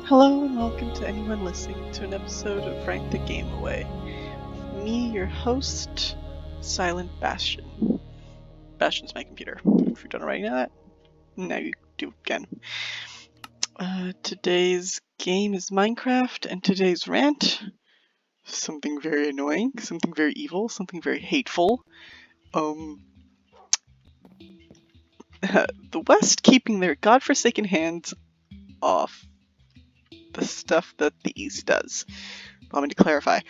Hello and welcome to anyone listening to an episode of Rank the Game Away. Me, your host, Silent Bastion. Bastion's my computer. If you don't already know that, now you do again. Today's game is Minecraft, and today's rant, something very annoying, something very evil, something very hateful. The West keeping their godforsaken hands off the stuff that the East does. Allow me to clarify.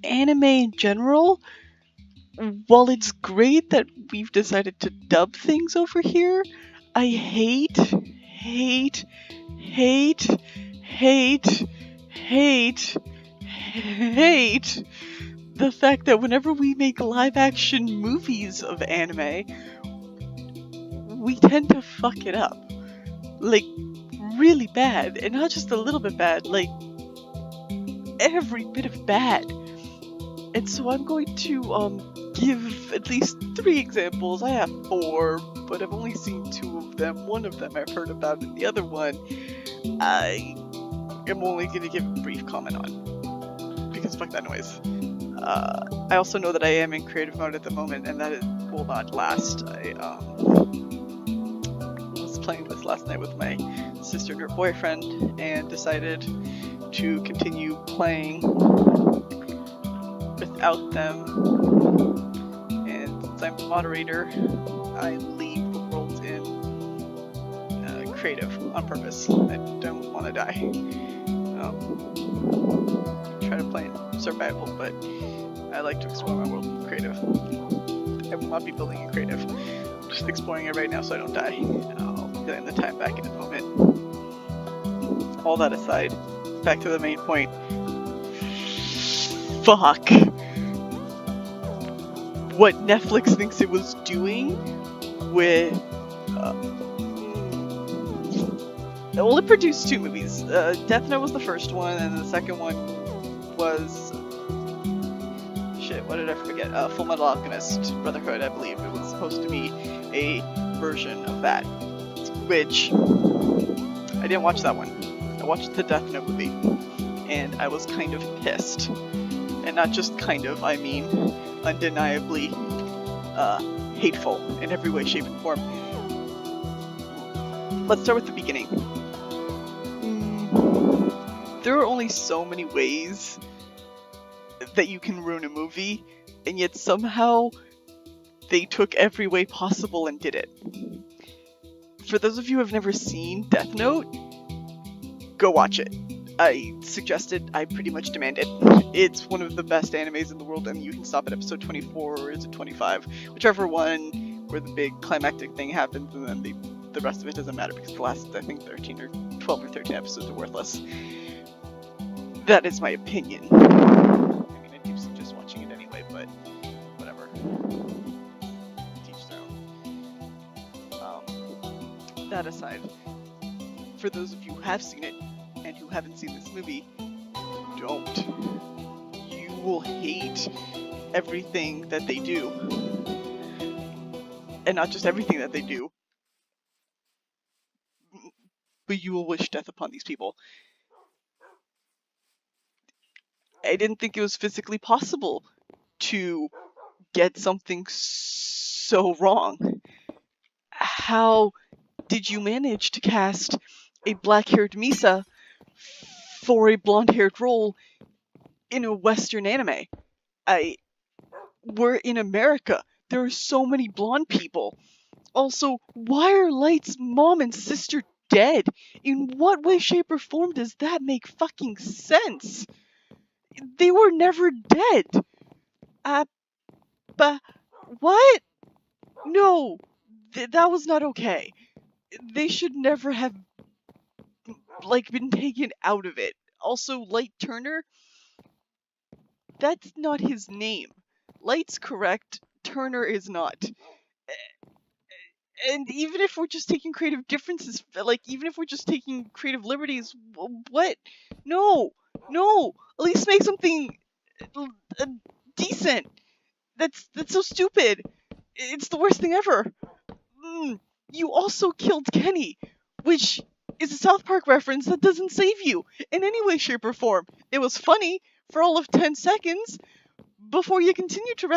Anime in general, while it's great that we've decided to dub things over here, I hate the fact that whenever we make live action movies of anime, we tend to fuck it up. Like, really bad. And not just a little bit bad, like, every bit of bad. And so I'm going to give at least 3 examples. I have 4, but I've only seen 2 of them. One of them I've heard about, and the other one I am only going to give a brief comment on. Because fuck that noise. I also know that I am in creative mode at the moment, and that will not last. I was playing this last night with my sister and her boyfriend, and decided to continue playing without them, and since I'm the moderator, I leave the world in creative on purpose. I don't want to die. Try to play in survival, but I like to explore my world in creative. I will not be building in creative. I'm just exploring it right now so I don't die. I'll be getting the time back in a moment. All that aside, back to the main point. Fuck what Netflix thinks it was doing with well, it produced 2 movies. Death Note was the first one, and the second one was what did I forget? Full Metal Alchemist Brotherhood, I believe. It was supposed to be a version of that, which I didn't watch that one. I watched the Death Note movie, and I was kind of pissed. And not just kind of, I mean undeniably hateful in every way, shape, and form. Let's start with the beginning. There are only so many ways that you can ruin a movie, and yet somehow they took every way possible and did it. For those of you who have never seen Death Note, go watch it. I suggested, I pretty much demanded. It's one of the best animes in the world, and you can stop at episode 24, or is it 25? Whichever one where the big climactic thing happens, and then the rest of it doesn't matter, because the last, I think, 13 or 12 or 13 episodes are worthless. That is my opinion. I mean, I do suggest watching it anyway, but whatever. Teach their own. That aside, for those of you who have seen it, and who haven't seen this movie, don't. You will hate everything that they do. And not just everything that they do, but you will wish death upon these people. I didn't think it was physically possible to get something so wrong. How did you manage to cast a black-haired Misa for a blonde-haired role in a Western anime? We're in America. There are so many blonde people. Also, why are Light's mom and sister dead? In what way, shape, or form does that make fucking sense? They were never dead. But what? No, that was not okay. They should never have, been taken out of it. Also, Light Turner, that's not his name. Light's correct, Turner is not. And even if we're just taking creative differences, even if we're just taking creative liberties, what? No! At least make something decent. That's so stupid. It's the worst thing ever. you also killed Kenny, which is a South Park reference that doesn't save you in any way, shape, or form. It was funny for all of 10 seconds before you continue to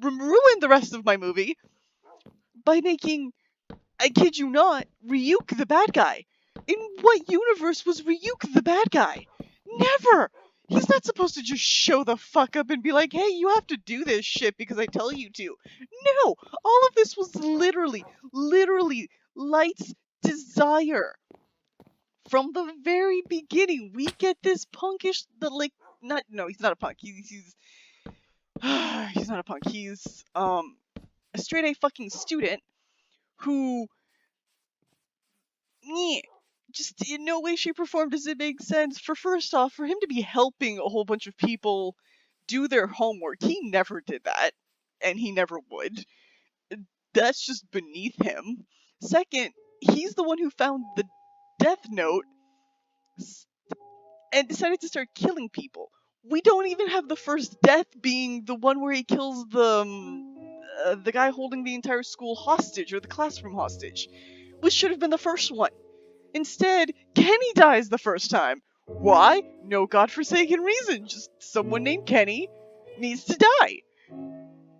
ruin the rest of my movie by making, I kid you not, Ryuk the bad guy. In what universe was Ryuk the bad guy? Never! He's not supposed to just show the fuck up and be like, hey, you have to do this shit because I tell you to. No! All of this was literally Light's desire. From the very beginning, we get this punkish, no, he's not a punk. He's not a punk. He's, a straight A fucking student who, just in no way, shape, or form does it make sense for, first off, for him to be helping a whole bunch of people do their homework. He never did that, and he never would. That's just beneath him. Second, he's the one who found the Death Note and decided to start killing people. We don't even have the first death being the one where he kills the guy holding the entire school hostage, or the classroom hostage, which should have been the first one. Instead, Kenny dies the first time. Why? No godforsaken reason. Just someone named Kenny needs to die.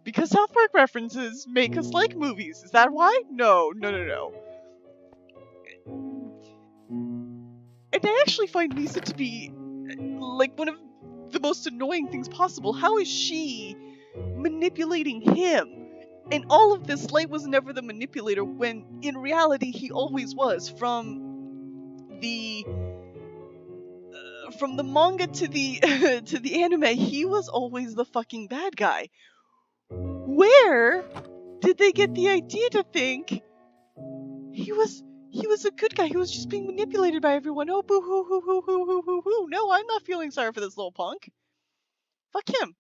Because South Park references make us like movies. Is that why? No. And I actually find Lisa to be, like, one of the most annoying things possible. How is she manipulating him? And all of this, Light was never the manipulator, when in reality he always was. From the manga to the to the anime, he was always the fucking bad guy. Where did they get the idea to think he was a good guy? He was just being manipulated by everyone. Oh, boo hoo hoo hoo hoo hoo hoo hoo. No, I'm not feeling sorry for this little punk. Fuck him.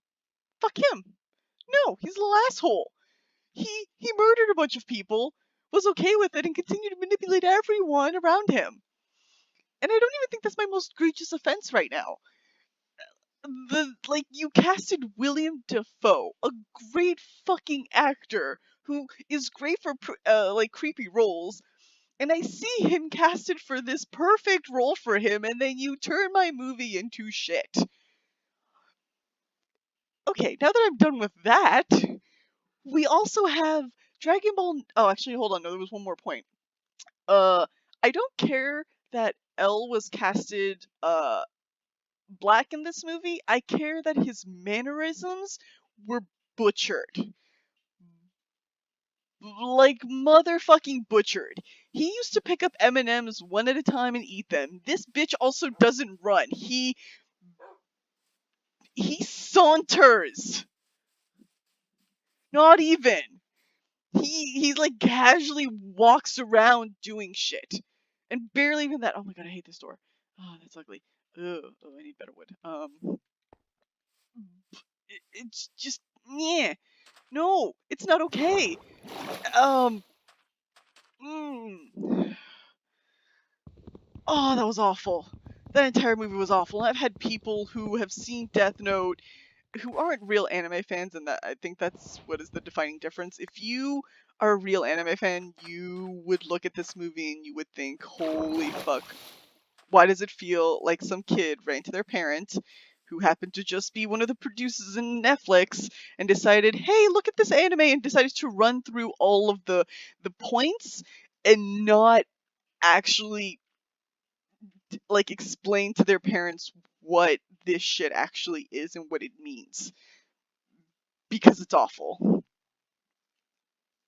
No, he's a little asshole. He murdered a bunch of people, was okay with it, and continued to manipulate everyone around him. And I don't even think that's my most egregious offense right now. You casted William Dafoe, a great fucking actor who is great for creepy roles, and I see him casted for this perfect role for him, and then you turn my movie into shit. Okay, now that I'm done with that, we also have Dragon Ball. Oh, actually, hold on. No, there was one more point. I don't care that L was casted black in this movie. I care that his mannerisms were butchered. Like, motherfucking butchered. He used to pick up M&Ms one at a time and eat them. This bitch also doesn't run. He saunters. Not even. He like casually walks around doing shit. And barely even that. Oh my god, I hate this door. Oh, that's ugly. Ugh. Oh, I need better wood. It's just, yeah. No, it's not okay. Oh, that was awful. That entire movie was awful. I've had people who have seen Death Note who aren't real anime fans, and that I think that's what is the defining difference. If you are a real anime fan, you would look at this movie and you would think, holy fuck, why does it feel like some kid ran to their parent, who happened to just be one of the producers in Netflix, and decided, hey, look at this anime, and decided to run through all of the points and not actually like explain to their parents what this shit actually is and what it means, because it's awful.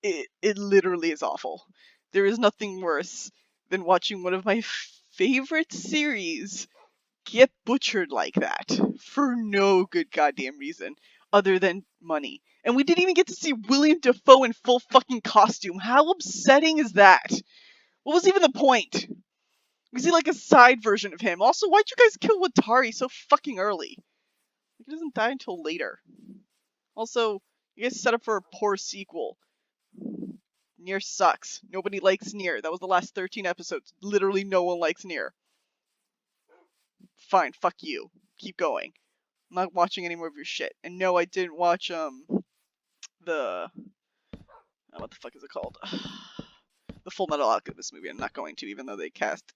It literally is awful. There is nothing worse than watching one of my favorite series get butchered like that for no good goddamn reason other than money. And we didn't even get to see William Dafoe in full fucking costume. How upsetting is that? What was even the point? Was he like a side version of him? Also, why'd you guys kill Watari so fucking early? He doesn't die until later. Also, you guys set up for a poor sequel. Nier sucks. Nobody likes Nier. That was the last 13 episodes. Literally no one likes Nier. Fine, fuck you. Keep going. I'm not watching any more of your shit. And no, I didn't watch, what the fuck is it called? the Full Metal Alchemist movie. I'm not going to, even though they cast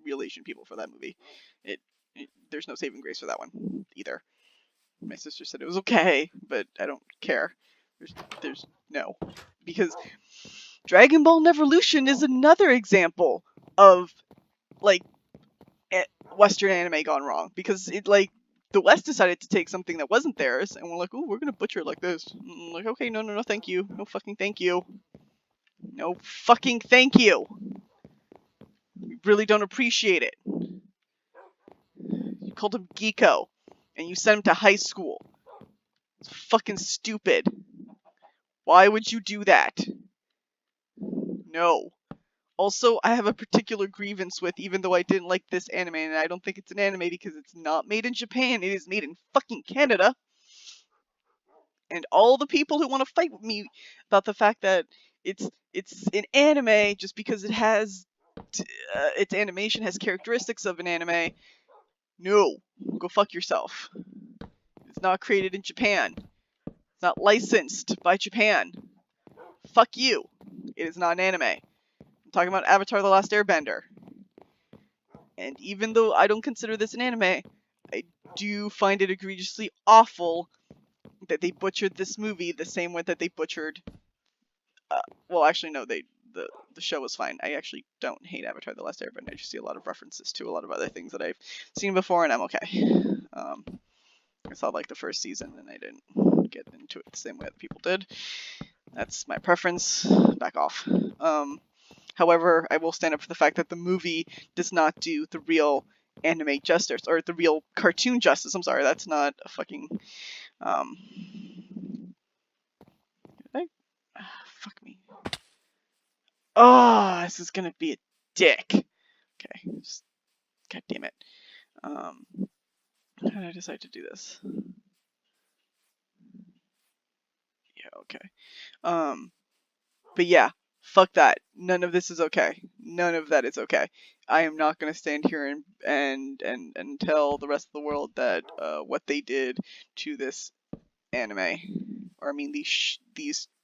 real Asian people for that movie. There's no saving grace for that one either. My sister said it was okay, but I don't care. There's no, because Dragon Ball Evolution is another example of like Western anime gone wrong, because it like the West decided to take something that wasn't theirs and we're like, oh, we're gonna butcher it like this. And I'm like, okay, no, thank you, no fucking thank you, no fucking thank you. We really don't appreciate it. You called him Geeko, and you sent him to high school. It's fucking stupid. Why would you do that? No. Also, I have a particular grievance with, even though I didn't like this anime, and I don't think it's an anime because it's not made in Japan, it is made in fucking Canada. And all the people who want to fight with me about the fact that it's an anime just because it has its animation has characteristics of an anime. No, go fuck yourself. It's not created in Japan. It's not licensed by Japan. Fuck you. It is not an anime. I'm talking about Avatar: The Last Airbender. And even though I don't consider this an anime, I do find it egregiously awful that they butchered this movie the same way that they butchered. Well, actually, no. The show was fine. I actually don't hate Avatar: The Last Airbender. I just see a lot of references to a lot of other things that I've seen before, and I'm okay. I saw like the first season, and I didn't get into it the same way that people did. That's my preference. Back off. However, I will stand up for the fact that the movie does not do the real anime justice, or the real cartoon justice. I'm sorry, that's not a fucking fuck me. Oh, this is gonna be a dick. Okay, just god damn it. How did I decide to do this? Yeah, okay. But yeah, fuck that. None of this is okay. None of that is okay. I am not gonna stand here and tell the rest of the world that what they did to this anime, or I mean these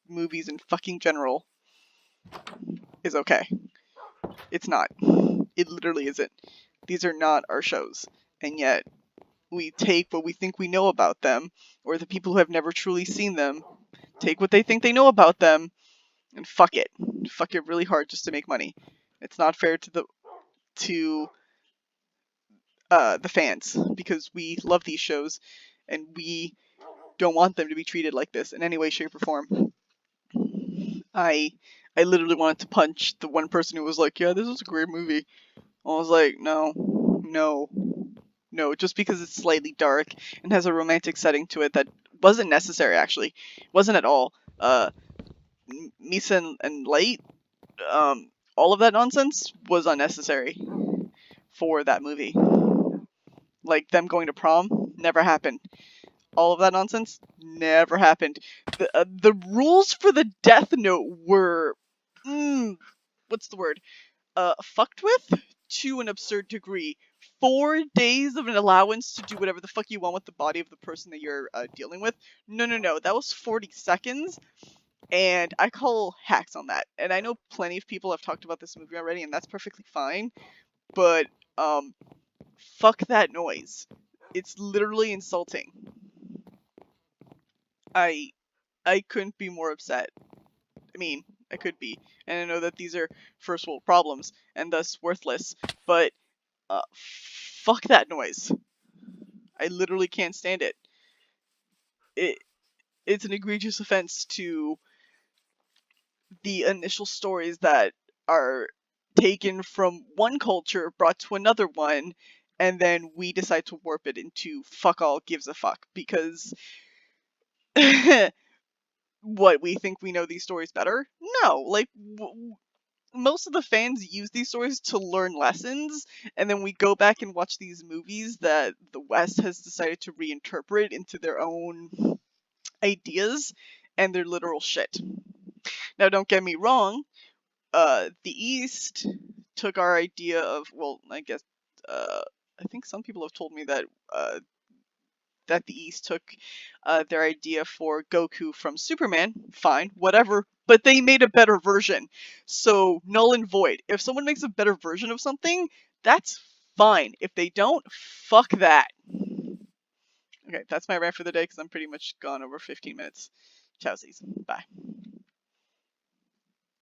movies in fucking general, is okay. It's not. It literally isn't. These are not our shows, and yet we take what we think we know about them, or the people who have never truly seen them, take what they think they know about them, and fuck it really hard just to make money. It's not fair to the fans, because we love these shows and we don't want them to be treated like this in any way, shape, or form. I literally wanted to punch the one person who was like, yeah, this is a great movie. I was like, no, just because it's slightly dark and has a romantic setting to it that wasn't necessary, actually. Wasn't at all. Misa and Light, all of that nonsense was unnecessary for that movie. Like, them going to prom, never happened. All of that nonsense, never happened. The rules for the Death Note were, what's the word? Fucked with to an absurd degree. 4 days of an allowance to do whatever the fuck you want with the body of the person that you're dealing with. No, that was 40 seconds. And I call hacks on that. And I know plenty of people have talked about this movie already, and that's perfectly fine. But, fuck that noise. It's literally insulting. I couldn't be more upset. I mean, I could be. And I know that these are first world problems, and thus worthless. But, fuck that noise. I literally can't stand it. It's an egregious offense to the initial stories that are taken from one culture, brought to another one, and then we decide to warp it into fuck all gives a fuck, because what, we think we know these stories better? No, like, most of the fans use these stories to learn lessons, and then we go back and watch these movies that the West has decided to reinterpret into their own ideas, and they're literal shit. Now, don't get me wrong, the East took our idea of, well, I guess, I think some people have told me that, that the East took their idea for Goku from Superman. Fine, whatever, but they made a better version. So null and void. If someone makes a better version of something, that's fine. If they don't, fuck that. Okay, that's my rant for the day because I'm pretty much gone over 15 minutes. Chowsies. Bye.